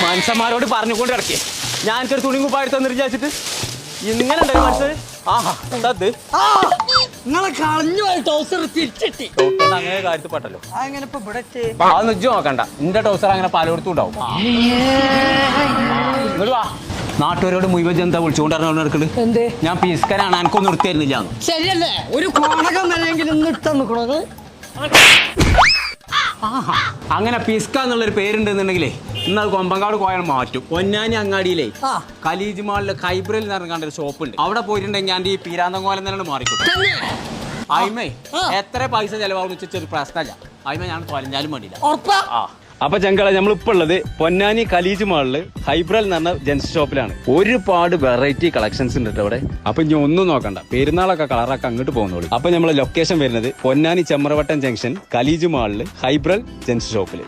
മനുഷ്യന്മാരോട് പറഞ്ഞുകൊണ്ട് കിടക്കേ ഞാൻ എനിക്കൊരു തുണി കുപ്പായെടുത്ത് തന്നിട്ട് വിചാരിച്ചിട്ട് ഇങ്ങനെ ഉണ്ടായി മനസ്സിൽ ആഹാ അത് നിങ്ങളെ കളഞ്ഞു ടൗസർ തിരിച്ചിട്ടി അങ്ങനെ കാര്യത്തിൽ പെട്ടല്ലോ അങ്ങനെ ഇപ്പൊ ഇവിടെ അത് നിജം നോക്കണ്ട എന്റെ ടൗസർ അങ്ങനെ പലയിടത്തും ഉണ്ടാവും ഇങ്ങോട്ട് വാ നാട്ടുകാരോട് മുഴുവൻ ജനത വിളിച്ചുകൊണ്ട് നടക്കുന്നത് എന്തേ ഞാൻ പിസ്കനാണ് എനിക്കൊന്നും നിർത്തിയിരുന്നില്ല ശരിയല്ലേ ഒരു കോണകം വരെയെങ്കിലും ഇന്ന് ഇട്ടാ നിക്കണത് അങ്ങനെ പിസ്ക എന്നുള്ളൊരു പേരുണ്ടെന്നുണ്ടെങ്കിലേ ഇന്നത് കൊമ്പങ്കാട് പോയാൽ മാറ്റും പൊന്നാനി അങ്ങാടിയിലേ ഖലീജ് മാളിലെ ഖൈബ്രയിൽ നടക്കാണ്ട് ഒരു ഷോപ്പ് ഉണ്ട് അവിടെ പോയിട്ടുണ്ടെങ്കിൽ ഞാൻ ഈ പീരാന്തങ്കോലം തന്നെ മാറിക്കൊടുക്കും അയിമേ എത്ര പൈസ ചെലവാകുന്ന വെച്ചൊരു പ്രശ്നമല്ല അയിമ ഞാൻ തൊലഞ്ഞാലും വേണ്ടിയില്ല അപ്പൊ ചങ്കള നമ്മളിപ്പോ ഉള്ളത് പൊന്നാനി ഖലീജ് മാളില് ഹൈബ്രൽ എന്ന് പറഞ്ഞ ജെൻസ് ഷോപ്പിലാണ് ഒരുപാട് വെറൈറ്റി കളക്ഷൻസ് ഉണ്ട് അവിടെ അപ്പൊ ഇനി ഒന്നും നോക്കണ്ട പെരുന്നാളൊക്കെ കളറൊക്കെ അങ്ങോട്ട് പോകുന്നുള്ളൂ അപ്പൊ നമ്മളെ ലൊക്കേഷൻ വരുന്നത് പൊന്നാനി ചെമ്രവട്ടം ജംഗ്ഷൻ ഖലീജ് മാളില് ഹൈബ്രൽ ജെൻസ് ഷോപ്പില്